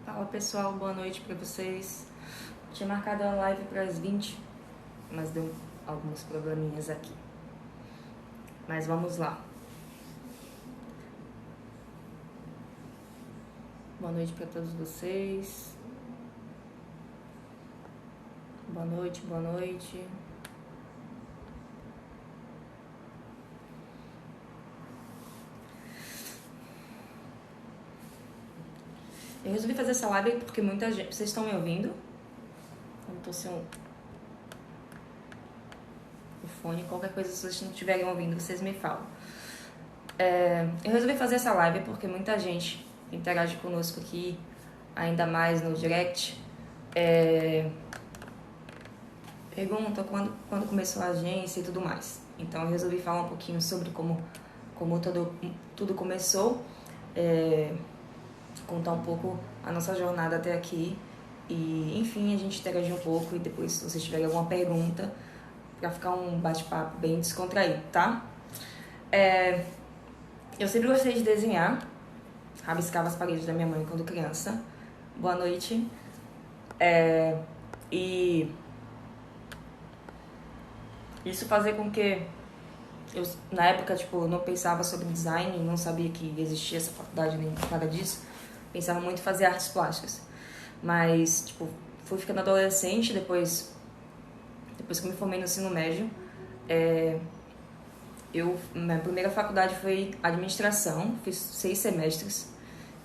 Fala pessoal, boa noite pra vocês. Tinha marcado a live para as 20, mas deu alguns probleminhas aqui. Mas vamos lá. Boa noite para todos vocês. Boa noite, boa noite. Eu resolvi fazer essa live porque muita gente... Vocês estão me ouvindo? Eu não tô sem o fone. Qualquer coisa, se vocês não estiverem ouvindo, vocês me falam. Eu resolvi fazer essa live porque muita gente interage conosco aqui, ainda mais no direct. Pergunta quando começou a agência e tudo mais. Então eu resolvi falar um pouquinho sobre como tudo começou. Contar um pouco a nossa jornada até aqui e, enfim, a gente interagir um pouco e depois, se vocês tiverem alguma pergunta, pra ficar um bate-papo bem descontraído, tá? Eu sempre gostei de desenhar, rabiscava as paredes da minha mãe quando criança. Boa noite. E isso fazia com que eu, na época, não pensava sobre design, não sabia que existia essa faculdade nem nada disso. Pensava muito em fazer artes plásticas. Mas, fui ficando adolescente, depois que eu me formei no ensino médio, minha primeira faculdade foi administração, fiz 6 semestres.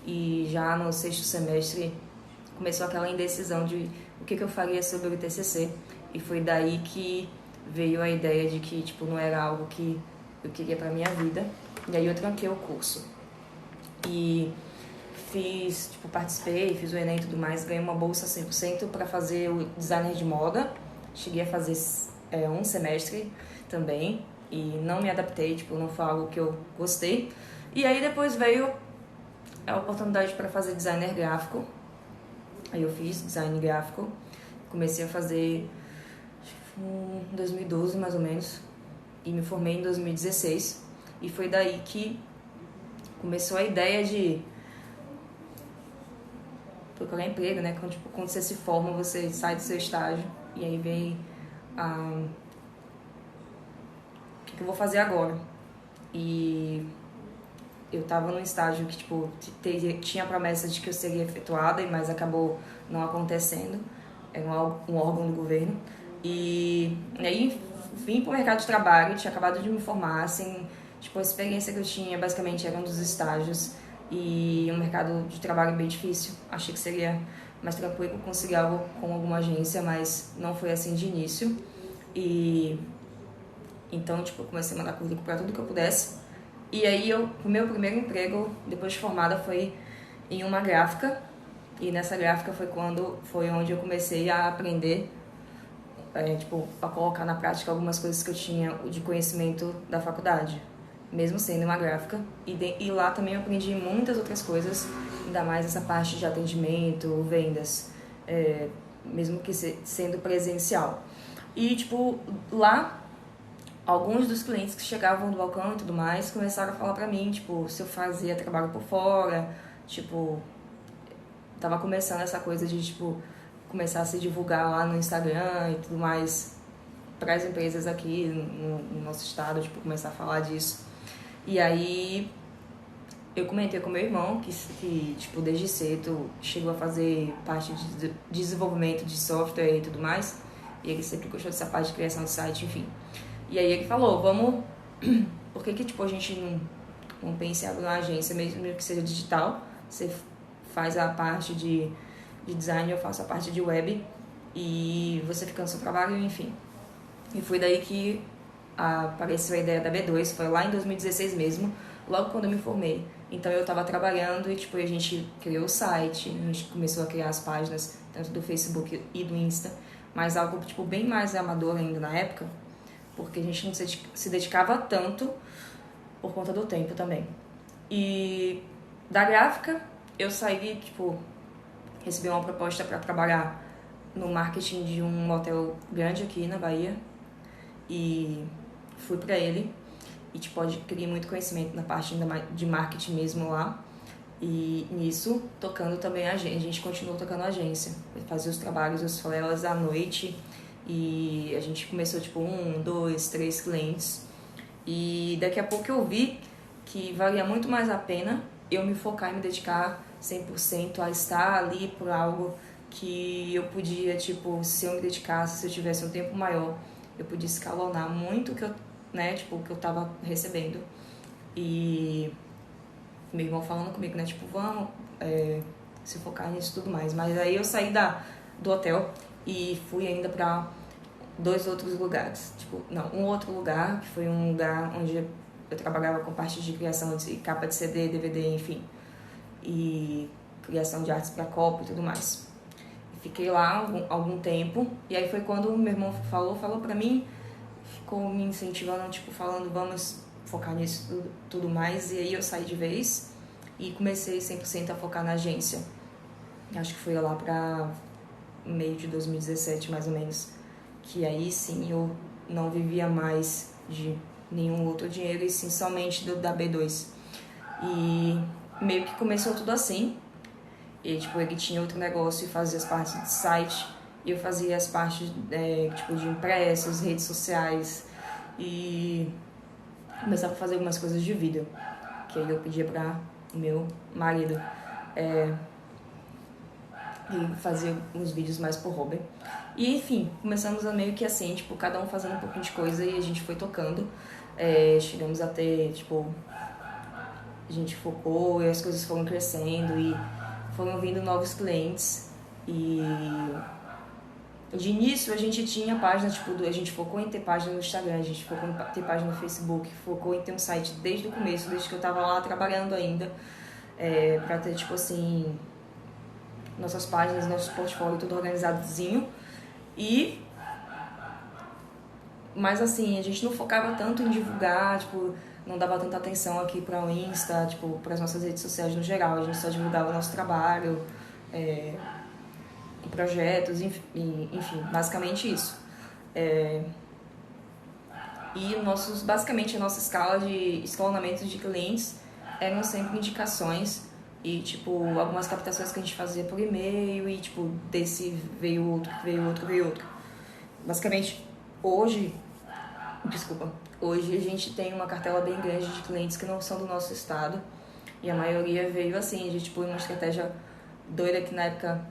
E já no 6º semestre começou aquela indecisão de o que eu faria sobre o TCC. E foi daí que veio a ideia de que, não era algo que eu queria pra minha vida. E aí eu tranquei o curso. E participei, fiz o Enem e tudo mais, ganhei uma bolsa 100% para fazer o designer de moda. Cheguei a fazer um semestre também e não me adaptei, não foi algo que eu gostei. E aí depois veio a oportunidade para fazer designer gráfico. Aí eu fiz design gráfico, comecei a fazer em 2012 mais ou menos e me formei em 2016. E foi daí que começou a ideia de procurar emprego, né? Quando você se forma, você sai do seu estágio e aí vem o que eu vou fazer agora. E eu tava num estágio que tinha a promessa de que eu seria efetuada, mas acabou não acontecendo. Era um órgão do governo. E aí vim pro mercado de trabalho, tinha acabado de me formar, assim, a experiência que eu tinha basicamente era um dos estágios. E um mercado de trabalho bem difícil. Achei que seria mais tranquilo conseguir algo com alguma agência, mas não foi assim de início. E então, eu comecei a mandar currículo para tudo que eu pudesse. E aí, o meu primeiro emprego, depois de formada, foi em uma gráfica. E nessa gráfica foi onde eu comecei a aprender, a colocar na prática algumas coisas que eu tinha de conhecimento da faculdade, mesmo sendo uma gráfica. E lá também eu aprendi muitas outras coisas, ainda mais essa parte de atendimento, vendas, mesmo que sendo presencial. E, lá, alguns dos clientes que chegavam do balcão e tudo mais começaram a falar pra mim, se eu fazia trabalho por fora, tava começando essa coisa de, começar a se divulgar lá no Instagram e tudo mais para as empresas aqui no nosso estado, começar a falar disso. E aí eu comentei com meu irmão que desde cedo chegou a fazer parte de desenvolvimento de software e tudo mais. E ele sempre gostou dessa parte de criação de site, enfim. E aí ele falou, vamos... Por que a gente não pensa em abrir uma agência, mesmo que seja digital? Você faz a parte de design, eu faço a parte de web. E você fica no seu trabalho, enfim. E foi daí que apareceu a ideia da B2, foi lá em 2016 mesmo, logo quando eu me formei. Então eu tava trabalhando e a gente criou o site, a gente começou a criar as páginas, tanto do Facebook e do Insta, mas algo bem mais amador ainda na época, porque a gente não se dedicava tanto por conta do tempo também. E da gráfica, eu saí, recebi uma proposta para trabalhar no marketing de um hotel grande aqui na Bahia. E fui pra ele e adquiri muito conhecimento na parte de marketing mesmo lá. E nisso, tocando também a gente continuou tocando a agência. Fazia os trabalhos, os flelas à noite. E a gente começou, tipo, 1, 2, 3 clientes. E daqui a pouco eu vi que valia muito mais a pena eu me focar e me dedicar 100% a estar ali por algo que eu podia, tipo, se eu me dedicasse, se eu tivesse um tempo maior, eu podia escalonar muito o que eu, né, tipo, o que eu tava recebendo. E meu irmão falando comigo, né, tipo, vamos se focar nisso e tudo mais. Mas aí eu saí do hotel e fui ainda pra 2 outros lugares. Tipo, não, um outro lugar, que foi um lugar onde eu trabalhava com parte de criação de capa de CD, DVD, enfim. E criação de artes pra copo e tudo mais. Fiquei lá algum tempo, e aí foi quando o meu irmão falou pra mim, ficou me incentivando, tipo, falando, vamos focar nisso tudo mais, e aí eu saí de vez e comecei 100% a focar na agência. Acho que foi lá pra meio de 2017, mais ou menos, que aí sim eu não vivia mais de nenhum outro dinheiro, e sim somente da B2. E meio que começou tudo assim. E, tipo, ele tinha outro negócio e fazia as partes de site. E eu fazia as partes, tipo, de impressos, redes sociais. E começava a fazer algumas coisas de vídeo. Que aí eu pedia pra o meu marido. E fazia uns vídeos mais por hobby. E, enfim, começamos a meio que assim, tipo, cada um fazendo um pouquinho de coisa e a gente foi tocando. Chegamos a ter, tipo... A gente focou e as coisas foram crescendo e foram vindo novos clientes. E de início a gente tinha página, tipo, a gente focou em ter página no Instagram, a gente focou em ter página no Facebook, focou em ter um site desde o começo, desde que eu tava lá trabalhando ainda, pra ter, tipo assim, nossas páginas, nosso portfólio tudo organizadozinho. Mas assim, a gente não focava tanto em divulgar, tipo, não dava tanta atenção aqui para o Insta, tipo, para as nossas redes sociais no geral. A gente só divulgava o nosso trabalho, projetos, enfim, basicamente isso. E basicamente a nossa escala de escalonamento de clientes eram sempre indicações e, tipo, algumas captações que a gente fazia por e-mail e, tipo, desse veio outro, veio outro, veio outro. Basicamente, hoje a gente tem uma cartela bem grande de clientes que não são do nosso estado e a maioria veio assim, a gente pôs uma estratégia doida que na época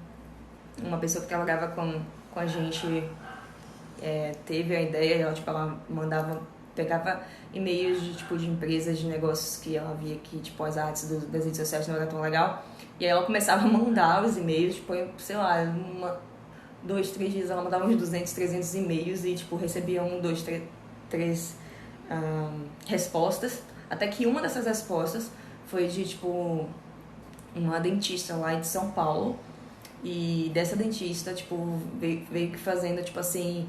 uma pessoa que trabalhava com a gente teve a ideia, ela, tipo, ela pegava e-mails de, tipo, de empresas, de negócios que ela via que, tipo, as artes das redes sociais não eram tão legal, e aí ela começava a mandar os e-mails, tipo, sei lá, 2, 3 dias ela mandava uns 200, 300 e-mails e, tipo, recebia 1, 2, 3 respostas, até que uma dessas respostas foi de, tipo, uma dentista lá de São Paulo, e dessa dentista, tipo, veio fazendo, tipo assim,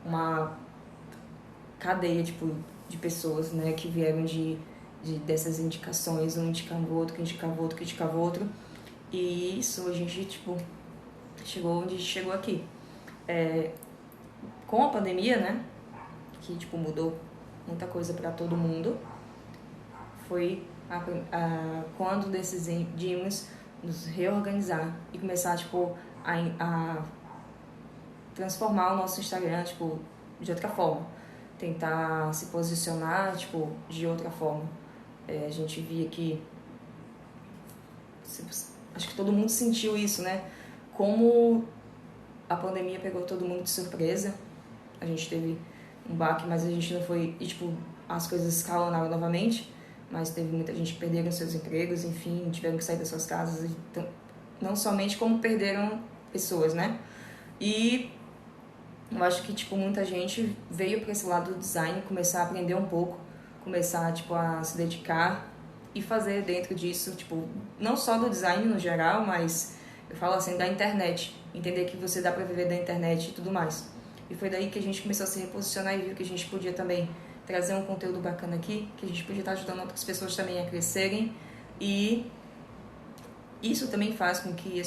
uma cadeia, tipo, de pessoas, né, que vieram dessas indicações, um indicava o outro, que indicava o outro, que indicava o outro, e isso a gente, tipo, chegou onde a gente chegou aqui. Com a pandemia, né, que, tipo, mudou muita coisa pra todo mundo, foi quando decidimos nos reorganizar e começar, tipo, a transformar o nosso Instagram, tipo, de outra forma. Tentar se posicionar, tipo, de outra forma. A gente via que... Acho que todo mundo sentiu isso, né? Como a pandemia pegou todo mundo de surpresa. A gente teve um baque, mas a gente não foi... E, tipo, as coisas escalonaram novamente, mas teve muita gente que perderam seus empregos, enfim, tiveram que sair das suas casas. Então, não somente como perderam pessoas, né? E eu acho que, tipo, muita gente veio para esse lado do design, começar a aprender um pouco, começar, tipo, a se dedicar e fazer dentro disso, tipo, não só do design no geral, mas eu falo assim, da internet, entender que você dá para viver da internet e tudo mais. E foi daí que a gente começou a se reposicionar e viu que a gente podia também trazer um conteúdo bacana aqui, que a gente podia estar ajudando outras pessoas também a crescerem, e isso também faz com que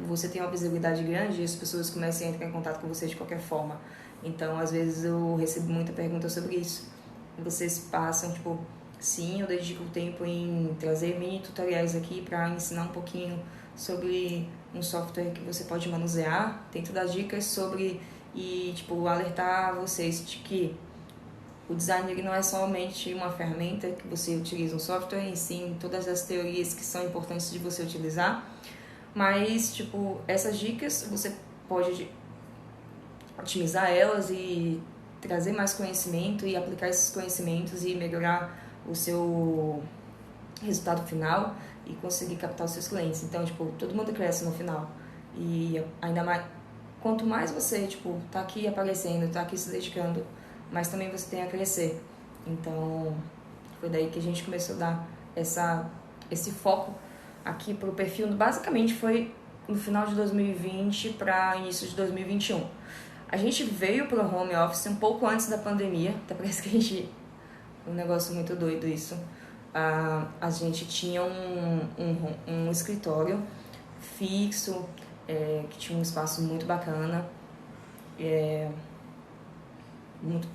você tenha uma visibilidade grande e as pessoas comecem a entrar em contato com você de qualquer forma. Então, às vezes eu recebo muita pergunta sobre isso. Vocês passam, tipo, sim, eu dedico tempo em trazer mini tutoriais aqui para ensinar um pouquinho sobre um software que você pode manusear. Tento dar dicas sobre e tipo alertar vocês de que o design ele não é somente uma ferramenta que você utiliza um software, e sim todas as teorias que são importantes de você utilizar. Mas tipo, essas dicas você pode otimizar elas e trazer mais conhecimento e aplicar esses conhecimentos e melhorar o seu resultado final e conseguir captar os seus clientes. Então, tipo, todo mundo cresce no final. E ainda mais, quanto mais você, tipo, tá aqui aparecendo, tá aqui se dedicando, mais também você tem a crescer. Então, foi daí que a gente começou a dar esse foco aqui pro perfil. Basicamente foi no final de 2020 para início de 2021. A gente veio pro home office um pouco antes da pandemia, até parece que a gente... Um negócio muito doido isso. A gente tinha um escritório fixo, que tinha um espaço muito bacana.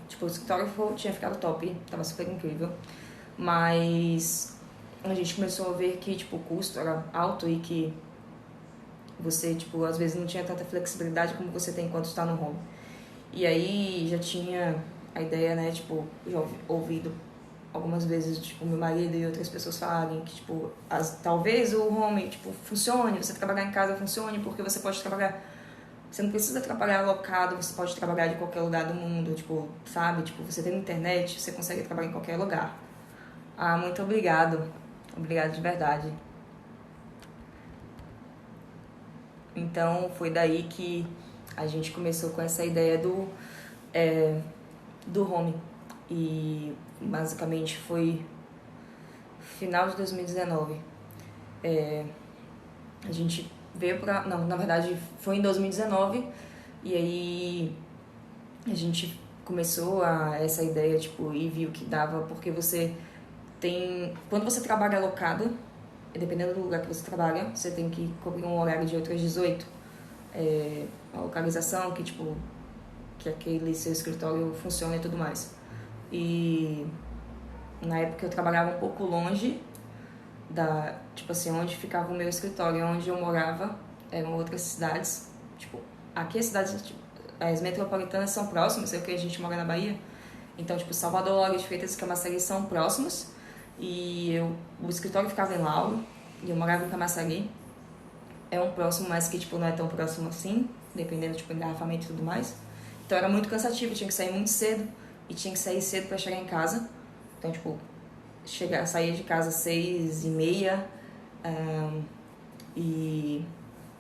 Tipo, o escritório tinha ficado top, tava super incrível. Mas a gente começou a ver que tipo, o custo era alto e que você, tipo, às vezes não tinha tanta flexibilidade como você tem enquanto está no home. E aí já tinha a ideia, né, tipo, já ouvido algumas vezes, tipo, meu marido e outras pessoas falarem que, tipo, talvez o home, tipo, funcione, você trabalhar em casa funcione, porque você pode trabalhar, você não precisa trabalhar alocado, você pode trabalhar de qualquer lugar do mundo, tipo, sabe? Tipo, você tem internet, você consegue trabalhar em qualquer lugar. Muito obrigado. Obrigado de verdade. Então, foi daí que a gente começou com essa ideia do home. E basicamente foi final de 2019. A gente veio pra... Não, na verdade foi em 2019. E aí a gente começou essa ideia, tipo, e viu que dava, porque você tem... Quando você trabalha alocado, dependendo do lugar que você trabalha, você tem que cobrir um horário de 8 às 18. A localização, que tipo, que aquele seu escritório funciona e tudo mais. E na época eu trabalhava um pouco longe tipo assim, onde ficava o meu escritório, onde eu morava, eram outras cidades. Tipo, aqui as cidades, tipo, as metropolitanas são próximas, é o que a gente mora na Bahia. Então, tipo, Salvador, Lagoa de Freitas e Camaçari são próximos. E o escritório ficava em Lauro, e eu morava em Camaçari. É um próximo, mas que, tipo, não é tão próximo assim, dependendo, tipo, engarrafamento e tudo mais. Então era muito cansativo, eu tinha que sair muito cedo, e tinha que sair cedo pra chegar em casa. Então, tipo, saía de casa às 6h30, e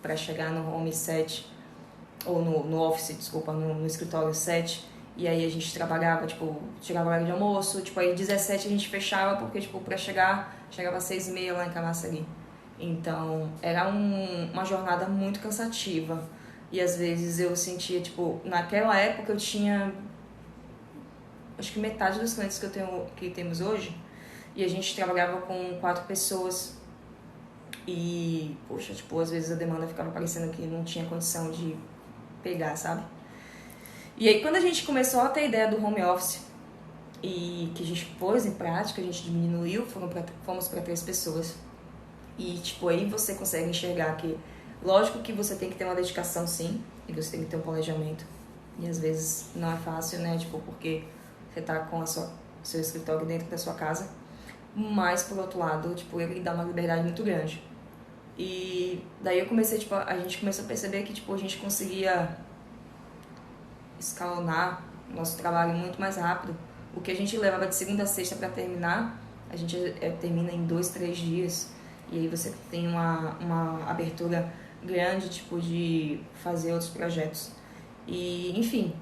pra chegar no home 7, ou no office, desculpa, no escritório 7. E aí a gente trabalhava, tipo, chegava a hora de almoço, tipo, aí 17 a gente fechava, porque, tipo, pra chegava às 6h30 lá em Camaçari. Então, era uma jornada muito cansativa. E às vezes eu sentia, tipo, naquela época eu tinha, acho que metade dos clientes que temos hoje, e a gente trabalhava com 4 pessoas. E, poxa, tipo, às vezes a demanda ficava parecendo que não tinha condição de pegar, sabe? E aí quando a gente começou a ter a ideia do home office e que a gente pôs em prática, a gente diminuiu, fomos para 3 pessoas. E, tipo, aí você consegue enxergar que, lógico que você tem que ter uma dedicação, sim, e você tem que ter um planejamento. E às vezes não é fácil, né? Tipo, porque você tá com seu escritório dentro da sua casa. Mas, por outro lado, tipo, ele dá uma liberdade muito grande. E daí eu comecei, tipo, a gente começou a perceber que, tipo, a gente conseguia escalonar o nosso trabalho muito mais rápido. O que a gente levava de segunda a sexta para terminar, a gente termina em 2, 3 dias. E aí você tem uma abertura grande, tipo, de fazer outros projetos. E, enfim,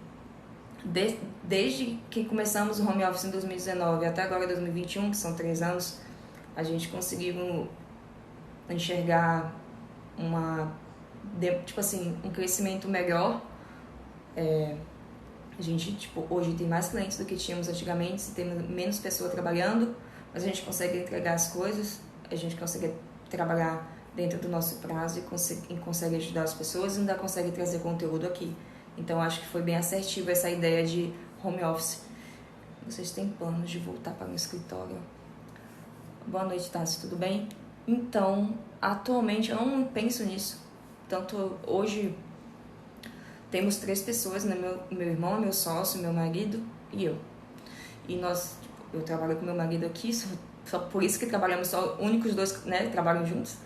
desde que começamos o home office em 2019 até agora 2021, que são 3 anos, a gente conseguiu enxergar tipo assim, um crescimento melhor. A gente, tipo, hoje tem mais clientes do que tínhamos antigamente, tem menos pessoas trabalhando, mas a gente consegue entregar as coisas, a gente consegue trabalhar dentro do nosso prazo e consegue ajudar as pessoas e ainda consegue trazer conteúdo aqui. Então, acho que foi bem assertivo essa ideia de home office. Vocês têm planos de voltar para o escritório? Boa noite, Tassi, tudo bem? Então, atualmente eu não penso nisso. Tanto hoje temos 3 pessoas, né? Meu irmão, meu sócio, meu marido e eu. E nós, tipo, eu trabalho com meu marido aqui, só por isso que trabalhamos só, únicos dois, né, trabalham juntos.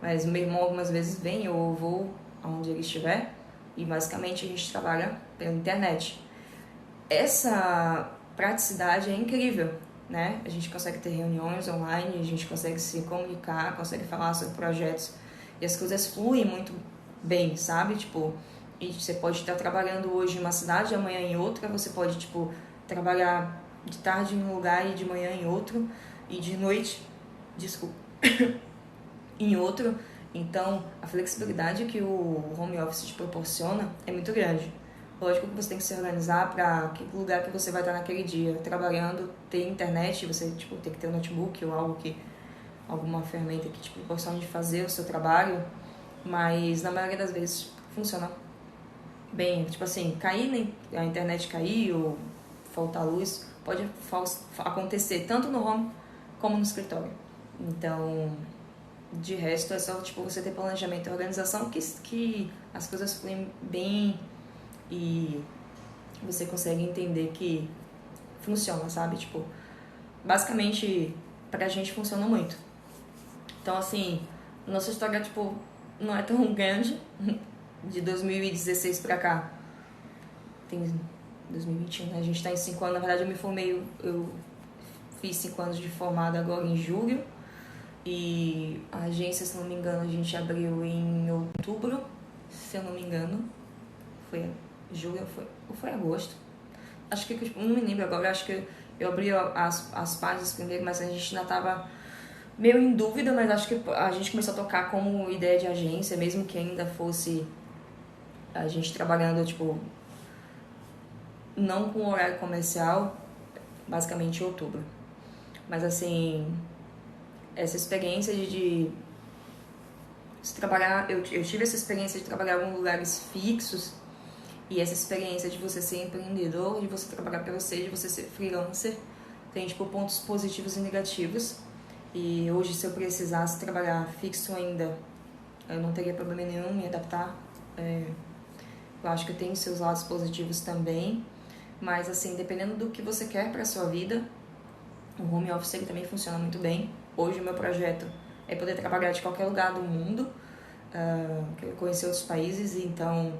Mas meu irmão algumas vezes vem, eu vou aonde ele estiver. E basicamente a gente trabalha pela internet. Essa praticidade é incrível, né? A gente consegue ter reuniões online, a gente consegue se comunicar, consegue falar sobre projetos e as coisas fluem muito bem, sabe? Tipo, e você pode estar trabalhando hoje em uma cidade, amanhã em outra, você pode, tipo, trabalhar de tarde em um lugar e de manhã em outro, e de noite, desculpa, em outro. Então, a flexibilidade que o home office te proporciona é muito grande. Lógico que você tem que se organizar para que lugar que você vai estar naquele dia, trabalhando, ter internet, você tipo tem que ter um notebook ou algo que alguma ferramenta que te proporcione de fazer o seu trabalho, mas na maioria das vezes funciona bem. Tipo assim, a internet cair ou faltar luz, pode acontecer tanto no home como no escritório. Então, de resto, é só tipo, você ter planejamento e organização que as coisas fluem bem e você consegue entender que funciona, sabe? Tipo, basicamente, pra gente funciona muito. Então, assim, nossa história, tipo, não é tão grande. De 2016 pra cá, tem 2021, né? A gente tá em 5 anos. Na verdade, eu me formei, eu fiz 5 anos de formada agora em julho. E a agência, se não me engano, a gente abriu em outubro, se eu não me engano. Foi julho ou foi agosto. Acho que, não me lembro agora, acho que eu abri as páginas primeiro, mas a gente ainda tava meio em dúvida, mas acho que a gente começou a tocar como ideia de agência, mesmo que ainda fosse a gente trabalhando, tipo, não com horário comercial, basicamente em outubro. Mas, assim, essa experiência de trabalhar, eu tive essa experiência de trabalhar em lugares fixos e essa experiência de você ser empreendedor, de você trabalhar para você, de você ser freelancer, tem, tipo, pontos positivos e negativos. E hoje, se eu precisasse trabalhar fixo ainda, eu não teria problema nenhum em me adaptar. Eu acho que tem seus lados positivos também, mas assim, dependendo do que você quer para sua vida, o home office ele também funciona muito bem. Hoje o meu projeto é poder trabalhar de qualquer lugar do mundo, conhecer outros países, então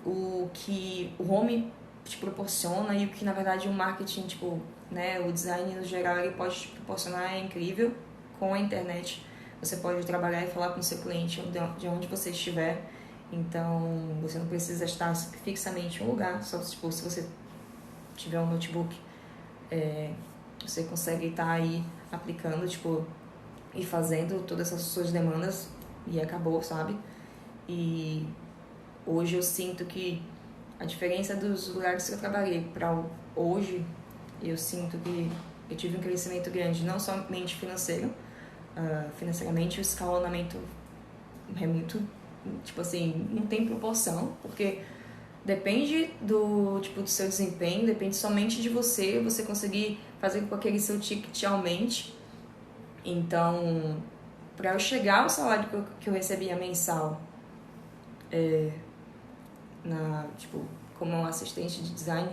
o que o home te proporciona e o que na verdade o marketing, tipo, né, o design no geral ele pode te proporcionar é incrível. Com a internet você pode trabalhar e falar com o seu cliente de onde você estiver. Então, você não precisa estar fixamente em um lugar, só tipo, se você tiver um notebook, você consegue estar aí aplicando, tipo, e fazendo todas essas suas demandas e acabou, sabe? E hoje eu sinto que a diferença dos lugares que eu trabalhei para hoje, eu sinto que eu tive um crescimento grande, não somente financeiramente, o escalonamento é muito, tipo assim, não tem proporção, porque depende do seu desempenho, depende somente de você conseguir fazer com que aquele seu ticket aumente. Então, para eu chegar ao salário que eu recebia mensal, tipo, como uma assistente de design,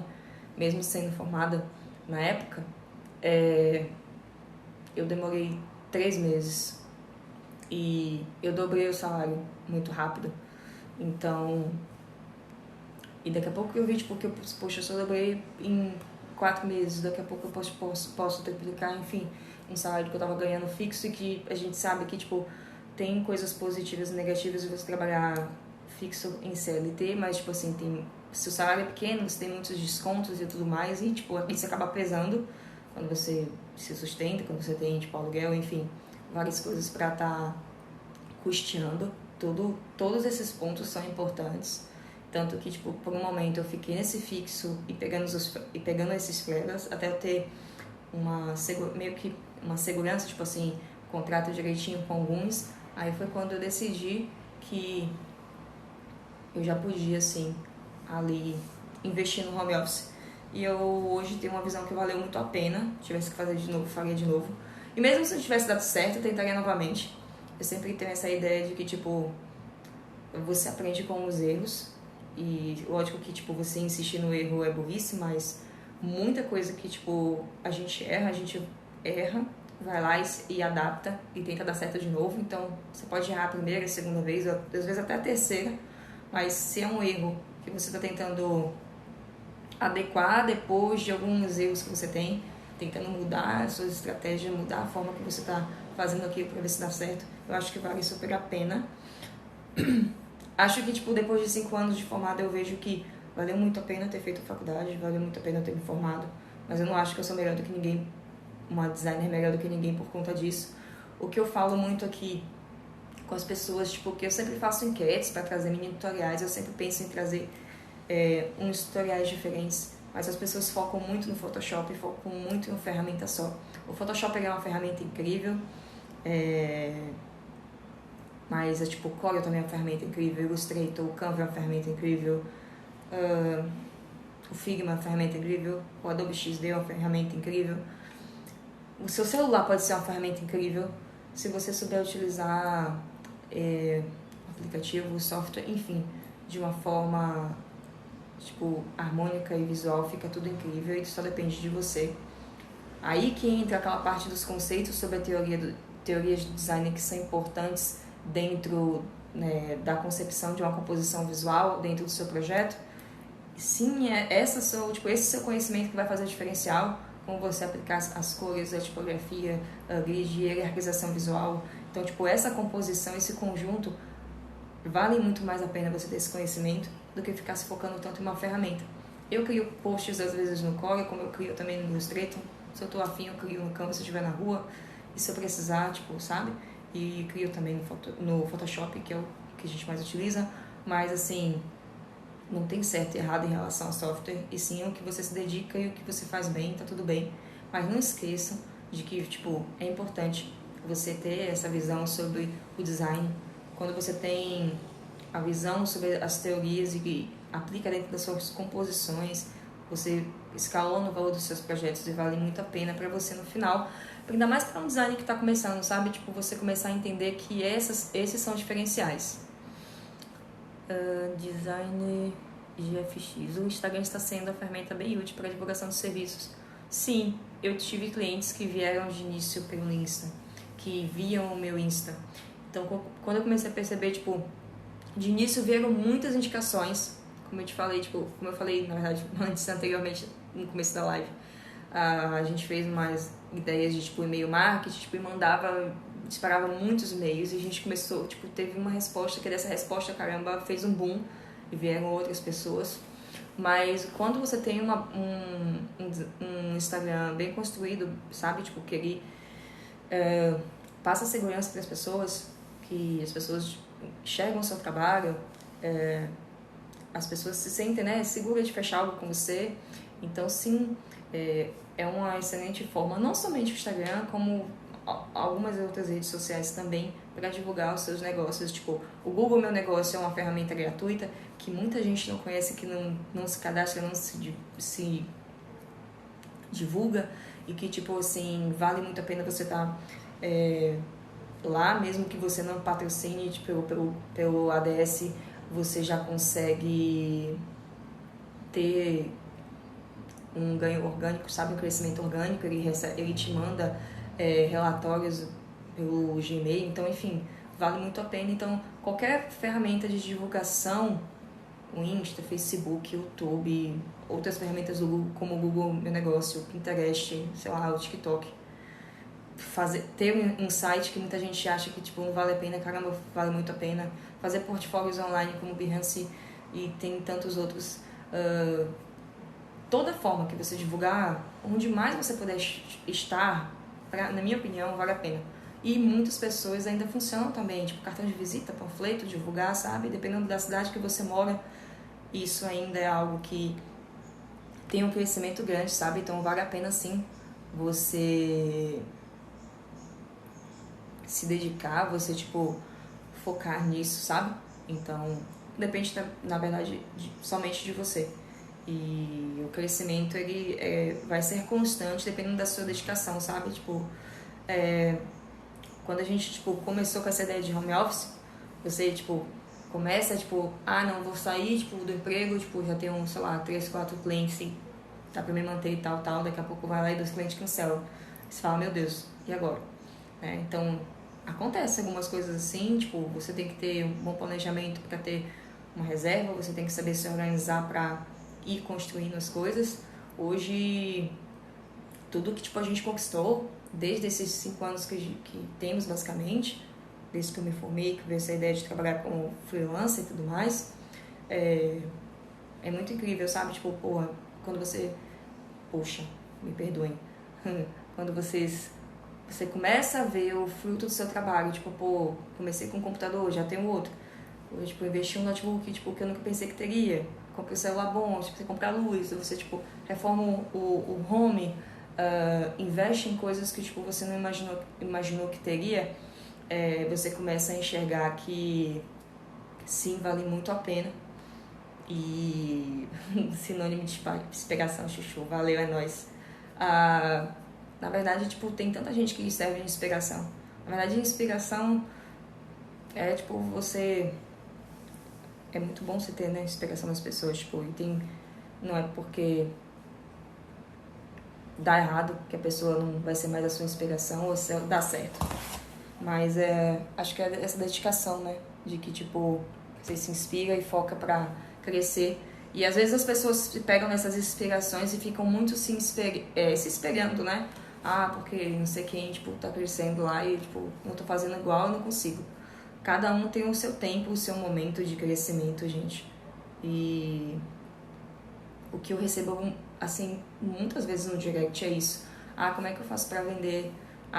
mesmo sendo formada na época, eu demorei 3 meses e eu dobrei o salário muito rápido. Então, e daqui a pouco eu vi, tipo, que poxa, eu só dobrei em 4 meses, daqui a pouco eu posso triplicar, enfim, um salário que eu tava ganhando fixo e que a gente sabe que, tipo, tem coisas positivas e negativas de você trabalhar fixo em CLT, mas, tipo assim, se o salário é pequeno, você tem muitos descontos e tudo mais, e, tipo, isso acaba pesando quando você se sustenta, quando você tem, tipo, aluguel, enfim, várias coisas pra estar custeando. Todos esses pontos são importantes. Tanto que, tipo, por um momento eu fiquei nesse fixo e pegando esses freelas até eu ter meio que uma segurança, tipo assim, contrato direitinho com alguns. Aí foi quando eu decidi que eu já podia, assim, ali investir no home office. E eu hoje tenho uma visão que valeu muito a pena. Tivesse que fazer de novo, faria de novo. E mesmo se não tivesse dado certo, eu tentaria novamente. Eu sempre tenho essa ideia de que, tipo, você aprende com os erros. E lógico que, tipo, você insistir no erro é burrice, mas muita coisa que, tipo, a gente erra, vai lá e adapta e tenta dar certo de novo. Então, você pode errar a primeira, a segunda vez, ou às vezes até a terceira. Mas se é um erro que você está tentando adequar depois de alguns erros que você tem, tentando mudar as suas estratégias, mudar a forma que você está fazendo aquilo para ver se dá certo, eu acho que vale super a pena. Acho que, tipo, depois de 5 anos de formada, eu vejo que valeu muito a pena ter feito faculdade, valeu muito a pena ter me formado, mas eu não acho que eu sou melhor do que ninguém, uma designer melhor do que ninguém por conta disso. O que eu falo muito aqui com as pessoas, tipo, que eu sempre faço enquetes para trazer mini tutoriais, eu sempre penso em trazer uns tutoriais diferentes, mas as pessoas focam muito no Photoshop, focam muito em uma ferramenta só. O Photoshop é uma ferramenta incrível, mas tipo, o Corel também é uma ferramenta incrível, o Illustrator, o Canva é uma ferramenta incrível, o Figma é uma ferramenta incrível, o Adobe XD é uma ferramenta incrível. O seu celular pode ser uma ferramenta incrível se você souber utilizar aplicativo, software, enfim, de uma forma tipo harmônica e visual, fica tudo incrível e só depende de você. Aí que entra aquela parte dos conceitos sobre a teorias de design que são importantes dentro, né, da concepção de uma composição visual dentro do seu projeto. Sim, esse seu conhecimento que vai fazer o diferencial, como você aplicar as cores, a tipografia, a grid, a hierarquização visual. Então, tipo, essa composição, esse conjunto, vale muito mais a pena você ter esse conhecimento do que ficar se focando tanto em uma ferramenta. Eu crio posts às vezes no Corel, como eu crio também no Illustrator. Se eu tô afim, eu crio no Canva se eu estiver na rua. E se eu precisar, tipo, sabe? E crio também no Photoshop, que é o que a gente mais utiliza. Mas, assim, não tem certo e errado em relação ao software. E sim o que você se dedica e o que você faz bem, tá tudo bem. Mas não esqueçam de que, tipo, é importante você ter essa visão sobre o design. Quando você tem a visão sobre as teorias e aplica dentro das suas composições, você escalona o valor dos seus projetos e vale muito a pena para você no final. Ainda mais para um design que está começando, sabe? Tipo, você começar a entender que esses são diferenciais. Design GFX. O Instagram está sendo a ferramenta bem útil para a divulgação dos serviços. Sim, eu tive clientes que vieram de início pelo Insta, que viam o meu Insta. Então, quando eu comecei a perceber, tipo, de início vieram muitas indicações, como eu falei, na verdade, anteriormente, no começo da live, a gente fez umas ideias de, tipo, e-mail marketing, tipo, e disparava muitos e-mails, e a gente começou, tipo, teve uma resposta, que dessa resposta, caramba, fez um boom, e vieram outras pessoas. Mas quando você tem um Instagram bem construído, sabe, tipo, que ele passa segurança para as pessoas, que as pessoas enxergam o seu trabalho, as pessoas se sentem, né, seguras de fechar algo com você. Então, sim, é uma excelente forma, não somente o Instagram, como algumas outras redes sociais também, para divulgar os seus negócios. Tipo, o Google Meu Negócio é uma ferramenta gratuita que muita gente não conhece, que não se cadastra, não se divulga, e que, tipo, assim, vale muito a pena você estar lá, mesmo que você não patrocine, tipo, pelo ADS, você já consegue ter um ganho orgânico, sabe, um crescimento orgânico. Ele te manda relatórios pelo Gmail, então, enfim, vale muito a pena. Então, qualquer ferramenta de divulgação, o Insta, Facebook, YouTube, outras ferramentas do Google, como o Google Meu Negócio, o Pinterest, sei lá, o TikTok, ter um site que muita gente acha que, tipo, não vale a pena, caramba, vale muito a pena. Fazer portfólios online como o Behance e tem tantos outros. Toda forma que você divulgar, onde mais você puder estar, na minha opinião, vale a pena. E muitas pessoas ainda funcionam também, tipo cartão de visita, panfleto, divulgar, sabe? Dependendo da cidade que você mora, isso ainda é algo que tem um crescimento grande, sabe? Então vale a pena sim você se dedicar, você, tipo, focar nisso, sabe? Então, depende, na verdade, somente de você. E o crescimento, ele vai ser constante, dependendo da sua dedicação, sabe? Tipo, Quando a gente, tipo, começou com essa ideia de home office, você, tipo, começa, tipo, não, vou sair, tipo, do emprego, tipo, já tenho, sei lá, 3, 4 clientes, sim, dá pra me manter e tal, daqui a pouco vai lá e 2 clientes cancelam. Você fala, meu Deus, e agora? Então, acontece algumas coisas assim, tipo, você tem que ter um bom planejamento para ter uma reserva, você tem que saber se organizar para ir construindo as coisas. Hoje, tudo que, tipo, a gente conquistou, desde esses 5 anos que temos, basicamente, desde que eu me formei, que veio essa ideia de trabalhar como freelancer e tudo mais, é muito incrível, sabe? Tipo, porra, quando você... Poxa, me perdoem. Quando você começa a ver o fruto do seu trabalho, tipo, pô, comecei com um computador, já tenho outro. Eu, tipo, investi um notebook, tipo, que eu nunca pensei que teria. Comprei um celular bom, tipo, você compra luz, você, tipo, reforma o home, investe em coisas que, tipo, você não imaginou que teria. Você começa a enxergar que, sim, vale muito a pena. E sinônimo de inspiração, chuchu, valeu, é nóis. Na verdade, tipo, tem tanta gente que serve de inspiração. Na verdade, inspiração é, tipo, você... É muito bom você ter, né, inspiração das pessoas, tipo, e tem... Não é porque dá errado que a pessoa não vai ser mais a sua inspiração ou se dá certo. Mas acho que é essa dedicação, né, de que, tipo, você se inspira e foca pra crescer. E às vezes as pessoas se pegam nessas inspirações e ficam muito se esperando, né? Porque não sei quem, tipo, tá crescendo lá e, tipo, não tô fazendo igual, eu não consigo. Cada um tem o seu tempo, o seu momento de crescimento, gente. E o que eu recebo, assim, muitas vezes no direct é isso. Como é que eu faço pra vender?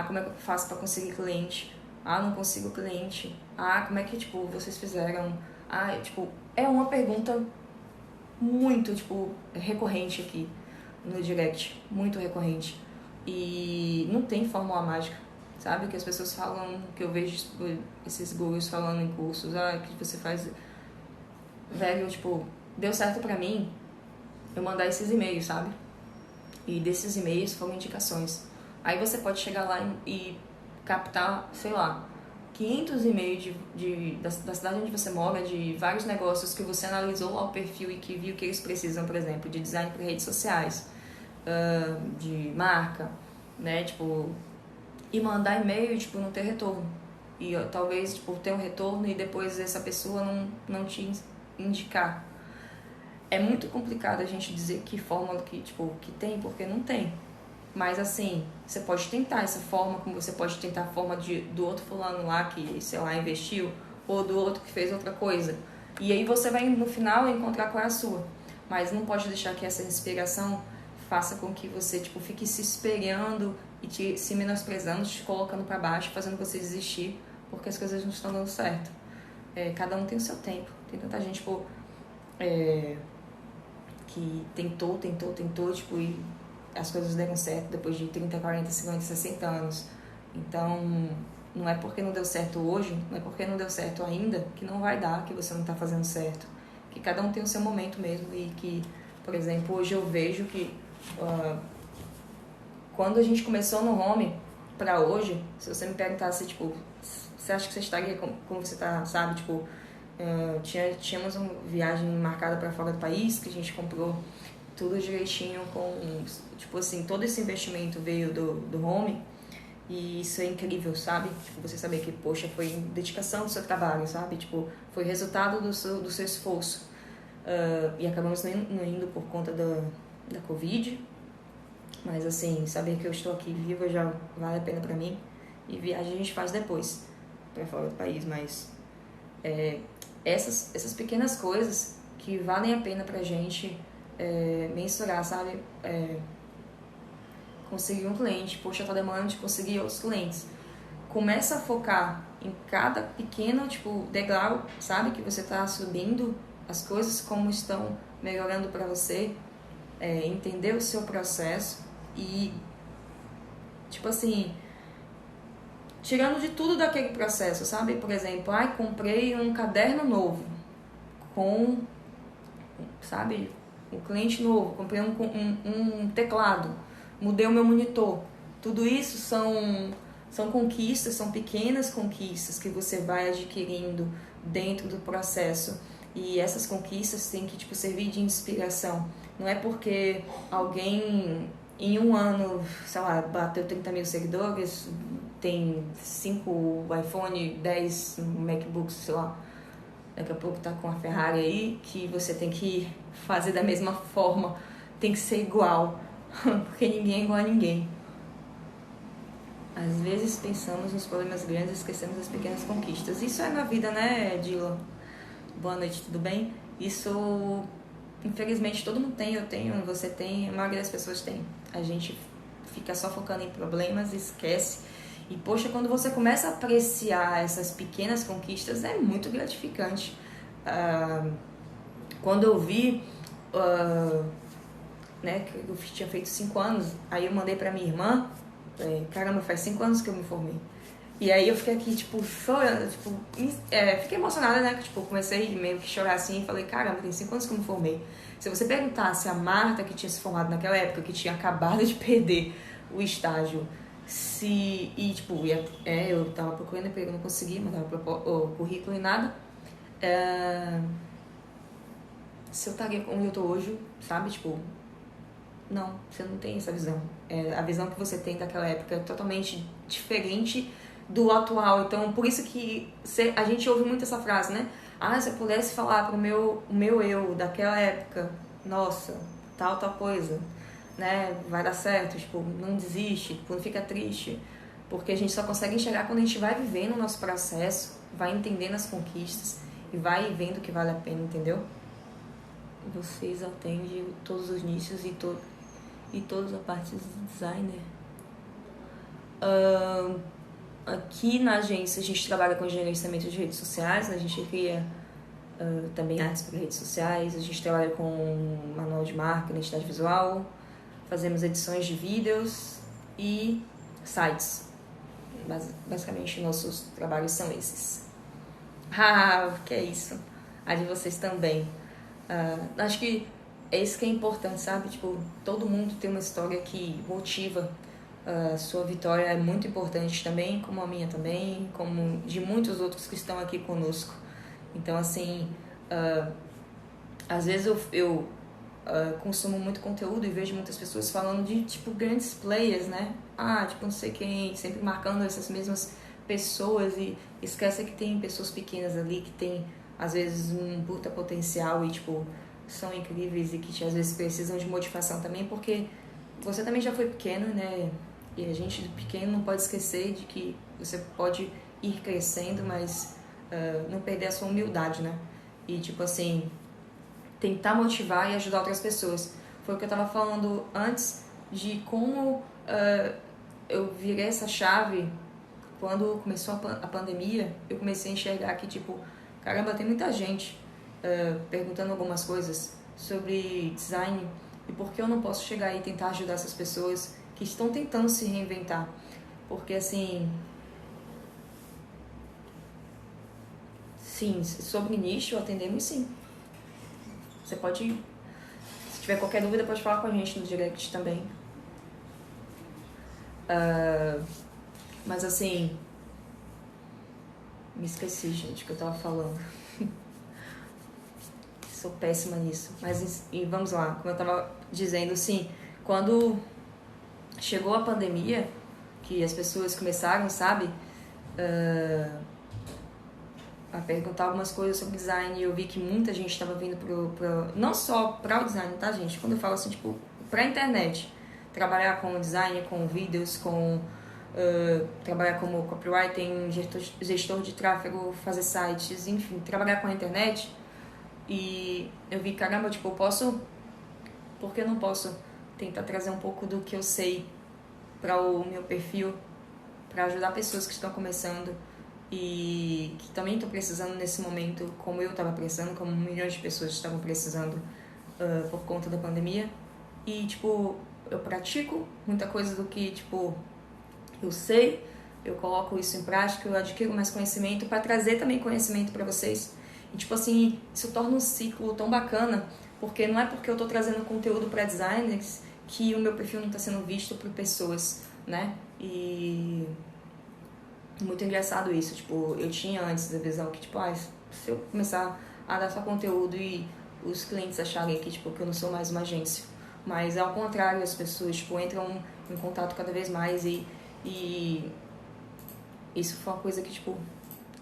Como é que eu faço pra conseguir cliente? Não consigo cliente. Como é que, tipo, vocês fizeram? Tipo, é uma pergunta muito, tipo, recorrente aqui no direct. Muito recorrente. E não tem fórmula mágica, sabe? Que as pessoas falam, que eu vejo esses gurus falando em cursos, que você faz... Velho, tipo, deu certo pra mim eu mandar esses e-mails, sabe? E desses e-mails foram indicações. Aí você pode chegar lá e captar, sei lá, 500 e-mails da cidade onde você mora, de vários negócios que você analisou lá o perfil e que viu que eles precisam, por exemplo, de design para redes sociais, de marca, né? Tipo, e mandar e-mail e, tipo, não ter retorno. E talvez, tipo, ter um retorno e depois essa pessoa não te indicar. É muito complicado a gente dizer que fórmula que tem, porque não tem. Mas assim, você pode tentar essa forma, como você pode tentar a forma do outro fulano lá que, sei lá, investiu, ou do outro que fez outra coisa. E aí você vai no final encontrar qual é a sua. Mas não pode deixar que essa inspiração faça com que você, tipo, fique se espelhando e se menosprezando, te colocando para baixo, fazendo você desistir, porque as coisas não estão dando certo. Cada um tem o seu tempo. Tem tanta gente, tipo, que tentou, tipo, e as coisas deram certo depois de 30, 40, 50, 60 anos. Então, não é porque não deu certo hoje, não é porque não deu certo ainda, que não vai dar, que você não está fazendo certo. Que cada um tem o seu momento mesmo e que, por exemplo, hoje eu vejo que quando a gente começou no home pra hoje, se você me perguntasse, tipo, você acha que você estaria como você tá, sabe, tipo, tínhamos uma viagem marcada para fora do país, que a gente comprou tudo direitinho com, tipo assim, todo esse investimento veio do home e isso é incrível, sabe? Tipo, você saber que, poxa, foi dedicação do seu trabalho, sabe? Tipo, foi resultado do seu esforço. E acabamos não indo por conta da Covid, mas assim, saber que eu estou aqui viva já vale a pena pra mim. E viagem a gente faz depois, pra fora do país, mas essas pequenas coisas que valem a pena pra gente mensurar, sabe? Conseguir um cliente, poxa, tá demorando de conseguir outros clientes. Começa a focar em cada pequeno, tipo, degrau, sabe? Que você tá subindo, as coisas como estão melhorando pra você, entender o seu processo e, tipo assim, tirando de tudo daquele processo, sabe? Por exemplo, comprei um caderno novo com, sabe, um cliente novo, comprei um teclado, mudei o meu monitor. Tudo isso são São conquistas, são pequenas conquistas que você vai adquirindo dentro do processo. E essas conquistas têm que, tipo, servir de inspiração. Não é porque alguém em um ano, sei lá, bateu 30 mil seguidores, tem 5 iPhone, 10 MacBooks, sei lá, daqui a pouco tá com a Ferrari aí, que você tem que fazer da mesma forma, tem que ser igual, porque ninguém é igual a ninguém. Às vezes pensamos nos problemas grandes e esquecemos das pequenas conquistas. Isso é na vida, né, Dylan? Boa noite, tudo bem? Isso, infelizmente, todo mundo tem, eu tenho, você tem, a maioria das pessoas tem. A gente fica só focando em problemas, esquece. E, poxa, quando você começa a apreciar essas pequenas conquistas, é muito gratificante. Quando eu vi, né, que eu tinha feito 5 anos, aí eu mandei pra minha irmã, caramba, faz 5 anos que eu me formei. E aí eu fiquei aqui, tipo, chorando, tipo, fiquei emocionada, né, que, tipo, comecei meio que chorar assim, e falei, caramba, tem 5 anos que eu me formei. Se você perguntasse a Marta, que tinha se formado naquela época, que tinha acabado de perder o estágio, eu tava procurando emprego, não consegui, mandava o currículo e nada, se eu estaria onde eu tô hoje, sabe, tipo, não, você não tem essa visão. A visão que você tem daquela época é totalmente diferente do atual. Então, por isso que a gente ouve muito essa frase, né? Se eu pudesse falar pro o meu eu daquela época, nossa, tal coisa, né? Vai dar certo, tipo, não desiste, tipo, não fica triste. Porque a gente só consegue enxergar quando a gente vai vivendo o nosso processo, vai entendendo as conquistas e vai vendo que vale a pena, entendeu? Vocês atendem todos os nichos e todas as partes do designer. Aqui na agência a gente trabalha com gerenciamento de redes sociais, né? A gente cria também artes para redes sociais, a gente trabalha com manual de marca, identidade visual, fazemos edições de vídeos e sites. Basicamente nossos trabalhos são esses. Que é isso. A de vocês também. Acho que é isso que é importante, sabe? Tipo, todo mundo tem uma história que motiva. Sua vitória é muito importante também, como a minha também, como de muitos outros que estão aqui conosco. Então, assim, às vezes eu consumo muito conteúdo e vejo muitas pessoas falando de, tipo, grandes players, né? Tipo, não sei quem, sempre marcando essas mesmas pessoas e esquece que tem pessoas pequenas ali que tem, às vezes, um puta potencial e, tipo, são incríveis e que às vezes precisam de motivação também, porque você também já foi pequeno, né? E a gente pequeno não pode esquecer de que você pode ir crescendo, mas não perder a sua humildade, né? E, tipo assim, tentar motivar e ajudar outras pessoas. Foi o que eu tava falando antes de como eu virei essa chave quando começou a pandemia. Eu comecei a enxergar que, tipo, caramba, tem muita gente perguntando algumas coisas sobre design e por que eu não posso chegar e tentar ajudar essas pessoas que estão tentando se reinventar. Porque, assim, sim, sobre nicho atendemos, sim. Você pode, se tiver qualquer dúvida, pode falar com a gente no direct também. Mas, assim, me esqueci, gente, o que eu tava falando. Sou péssima nisso. Mas, e vamos lá, como eu tava dizendo, assim, quando chegou a pandemia, que as pessoas começaram, sabe, a perguntar algumas coisas sobre design, e eu vi que muita gente estava vindo não só para o design, tá, gente? Quando eu falo assim, tipo, pra internet, trabalhar com design, com vídeos, com trabalhar como copywriting, gestor de tráfego, fazer sites, enfim, trabalhar com a internet. E eu vi, caramba, tipo, por que eu não posso tentar trazer um pouco do que eu sei para o meu perfil, para ajudar pessoas que estão começando e que também estão precisando nesse momento, como eu estava precisando, como milhões de pessoas estavam precisando por conta da pandemia. E, tipo, eu pratico muita coisa do que, tipo, eu sei, eu coloco isso em prática, eu adquiro mais conhecimento para trazer também conhecimento para vocês. E, tipo assim, isso torna um ciclo tão bacana, porque não é porque eu tô trazendo conteúdo para designers que o meu perfil não está sendo visto por pessoas, né? E Muito engraçado isso, tipo, eu tinha antes a visão que, tipo, se eu começar a dar só conteúdo e os clientes acharem que, tipo, que eu não sou mais uma agência. Mas, ao contrário, as pessoas, tipo, entram em contato cada vez mais e isso foi uma coisa que, tipo,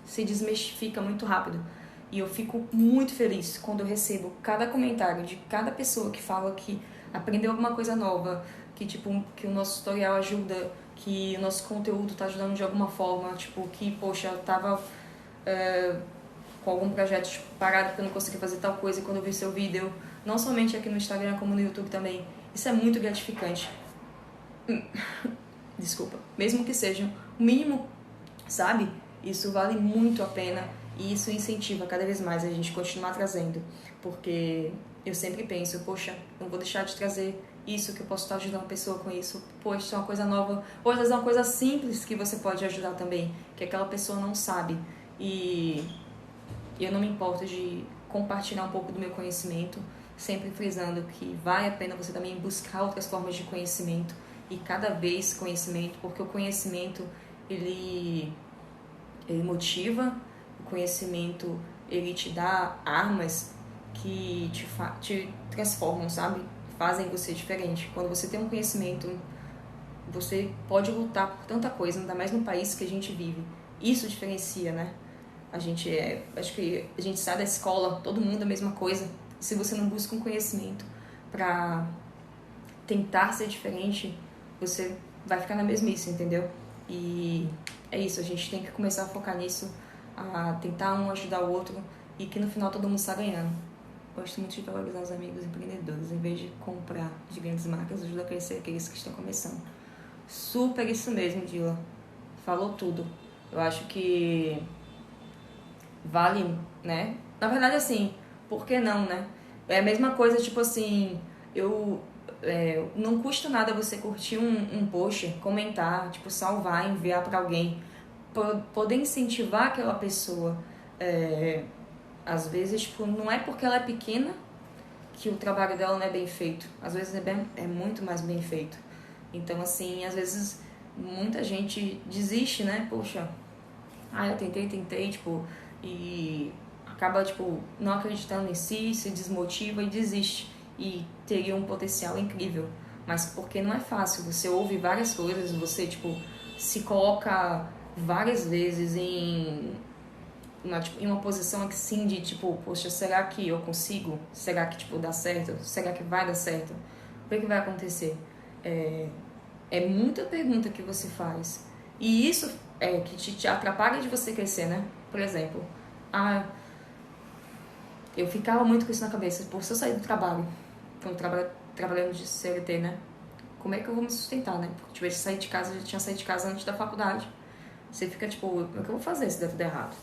se desmistifica muito rápido. E eu fico muito feliz quando eu recebo cada comentário de cada pessoa que fala que aprendeu alguma coisa nova, que, tipo, que o nosso tutorial ajuda, que o nosso conteúdo tá ajudando de alguma forma, tipo, que, poxa, eu tava com algum projeto tipo, parado porque eu não consegui fazer tal coisa e quando eu vi seu vídeo, não somente aqui no Instagram, como no YouTube também. Isso é muito gratificante. Desculpa. Mesmo que seja o mínimo, sabe? Isso vale muito a pena e isso incentiva cada vez mais a gente continuar trazendo. Porque eu sempre penso, poxa, não vou deixar de trazer isso, que eu posso estar ajudando a pessoa com isso. Poxa, isso é uma coisa nova. Ou às vezes é uma coisa simples que você pode ajudar também, que aquela pessoa não sabe. E eu não me importo de compartilhar um pouco do meu conhecimento, sempre frisando que vale a pena você também buscar outras formas de conhecimento e cada vez conhecimento, porque o conhecimento ele motiva, o conhecimento ele te dá armas que te transformam, sabe? Fazem você diferente. Quando você tem um conhecimento, você pode lutar por tanta coisa, ainda mais no país que a gente vive. Isso diferencia, né? Acho que a gente sai da escola, todo mundo a mesma coisa. Se você não busca um conhecimento para tentar ser diferente, você vai ficar na mesmice, entendeu? E é isso, a gente tem que começar a focar nisso, a tentar um ajudar o outro e que no final todo mundo está ganhando. Gosto muito de valorizar os amigos empreendedores, em vez de comprar de grandes marcas, ajuda a crescer aqueles que estão começando. Super isso mesmo, Dila. Falou tudo. Eu acho que vale, né? Na verdade, assim, por que não, né? É a mesma coisa, tipo assim, não custa nada você curtir um post, comentar, tipo, salvar, enviar pra alguém, poder incentivar aquela pessoa. Às vezes, tipo, não é porque ela é pequena que o trabalho dela não é bem feito. Às vezes é muito mais bem feito. Então, assim, às vezes muita gente desiste, né? Poxa, eu tentei, tipo, e acaba, tipo, não acreditando em si, se desmotiva e desiste. E teria um potencial incrível. Mas porque não é fácil, você ouve várias coisas, você, tipo, se coloca várias vezes em uma posição assim de, tipo, poxa, será que eu consigo? Será que, tipo, dá certo? Será que vai dar certo? O que vai acontecer? É muita pergunta que você faz. E isso é que te atrapalha de você crescer, né? Por exemplo, eu ficava muito com isso na cabeça. Por se eu sair do trabalho, quando trabalhando de CLT, né? Como é que eu vou me sustentar, né? Porque eu já tinha saído de casa antes da faculdade. Você fica tipo, o que eu vou fazer se der tudo errado?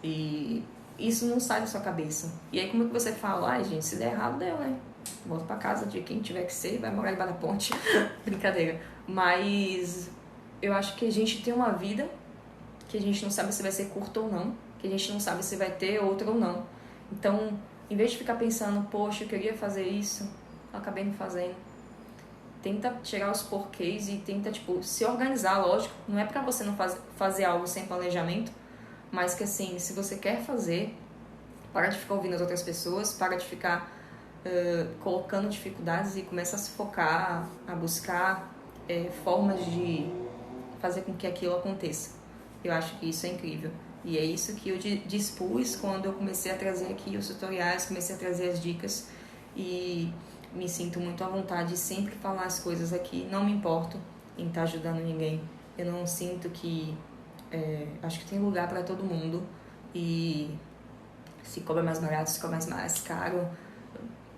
E isso não sai da sua cabeça. E aí como é que você fala, gente, se der errado, deu, né? Volta pra casa de quem tiver que ser, vai morar embaixo da ponte. Brincadeira. Mas eu acho que a gente tem uma vida que a gente não sabe se vai ser curta ou não, que a gente não sabe se vai ter outra ou não. Então, em vez de ficar pensando, poxa, eu queria fazer isso, eu acabei não fazendo. Tenta tirar os porquês e tenta, tipo, se organizar, lógico. Não é pra você não fazer algo sem planejamento, mas que, assim, se você quer fazer, para de ficar ouvindo as outras pessoas, para de ficar colocando dificuldades e começa a se focar, a buscar formas de fazer com que aquilo aconteça. Eu acho que isso é incrível. E é isso que eu dispus quando eu comecei a trazer aqui os tutoriais, comecei a trazer as dicas e me sinto muito à vontade de sempre falar as coisas aqui. Não me importo em estar ajudando ninguém. Eu não sinto que... acho que tem lugar para todo mundo e se cobra mais barato, se cobra mais caro,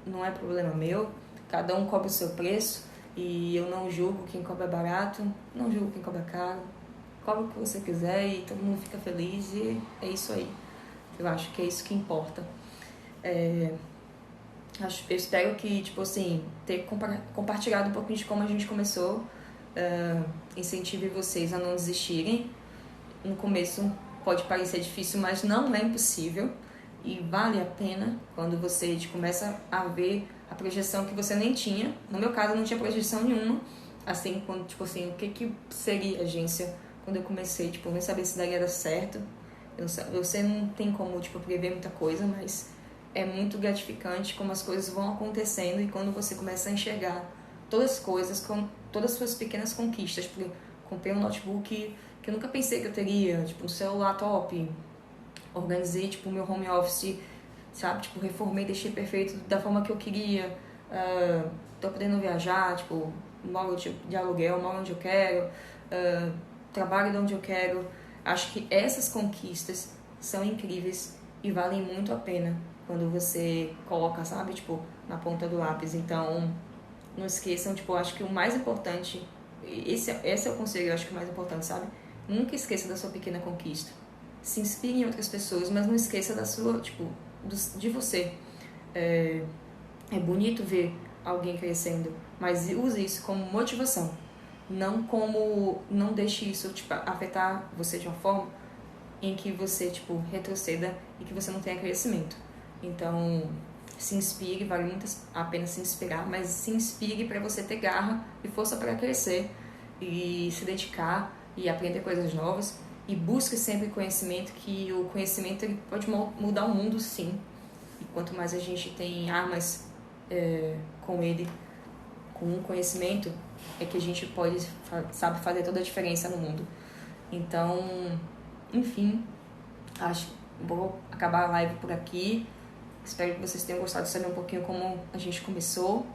não é problema meu. Cada um cobra o seu preço e eu não julgo quem cobra barato, não julgo quem cobra caro. Cobra o que você quiser e todo mundo fica feliz e é isso aí. Eu acho que é isso que importa. Eu espero que, tipo assim, ter compartilhado um pouquinho de como a gente começou, incentive vocês a não desistirem. No começo pode parecer difícil, mas não é impossível. E vale a pena quando você começa a ver a projeção que você nem tinha. No meu caso, eu não tinha projeção nenhuma. Assim, quando, tipo assim, o que seria agência quando eu comecei, tipo, eu nem sabia se daria dar certo. Você não tem como, tipo, prever muita coisa, mas é muito gratificante como as coisas vão acontecendo e quando você começa a enxergar todas as coisas, com todas as suas pequenas conquistas. Tipo, comprei um notebook que eu nunca pensei que eu teria, tipo, um celular top, organizei, tipo, o meu home office, sabe? Tipo, reformei, deixei perfeito da forma que eu queria. Tô podendo viajar, tipo, moro de aluguel, moro onde eu quero, trabalho de onde eu quero. Acho que essas conquistas são incríveis e valem muito a pena quando você coloca, sabe, tipo, na ponta do lápis. Então, não esqueçam, tipo, acho que o mais importante, esse é o conselho, eu acho que o mais importante, sabe? Nunca esqueça da sua pequena conquista. Se inspire em outras pessoas, mas não esqueça da sua, tipo, de você. É bonito ver alguém crescendo, mas use isso como motivação. Não deixe isso, tipo, afetar você de uma forma em que você, tipo, retroceda e que você não tenha crescimento. Então, se inspire, vale muito a pena se inspirar, mas se inspire para você ter garra e força para crescer e se dedicar e aprender coisas novas e busque sempre conhecimento, que o conhecimento ele pode mudar o mundo, sim. E quanto mais a gente tem armas com ele, com um conhecimento, é que a gente pode, sabe, fazer toda a diferença no mundo. Então, enfim, acho que vou acabar a live por aqui. Espero que vocês tenham gostado de saber um pouquinho como a gente começou.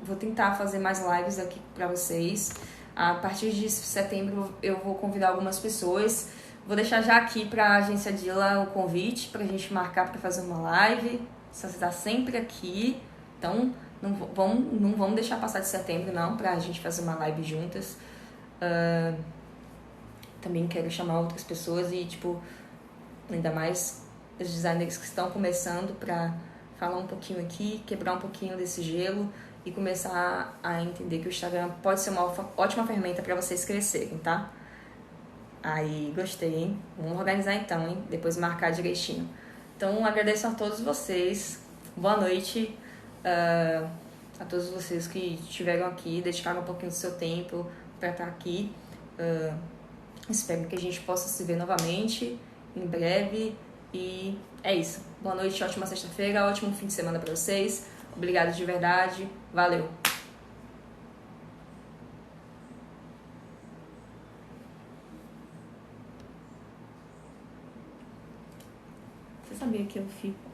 Vou tentar fazer mais lives aqui para vocês. A partir de setembro eu vou convidar algumas pessoas. Vou deixar já aqui para a agência Dila o convite para a gente marcar para fazer uma live. Você está sempre aqui, então não vamos deixar passar de setembro não, para a gente fazer uma live juntas. Também quero chamar outras pessoas e, tipo, ainda mais os designers que estão começando para falar um pouquinho aqui, quebrar um pouquinho desse gelo e começar a entender que o Instagram pode ser uma ótima ferramenta para vocês crescerem, tá? Aí, gostei, hein? Vamos organizar então, hein? Depois marcar direitinho. Então, agradeço a todos vocês. Boa noite a todos vocês que estiveram aqui, dedicaram um pouquinho do seu tempo para estar aqui. Espero que a gente possa se ver novamente em breve. E é isso. Boa noite, ótima sexta-feira, ótimo fim de semana para vocês. Obrigada de verdade. Valeu! Você sabia que eu fico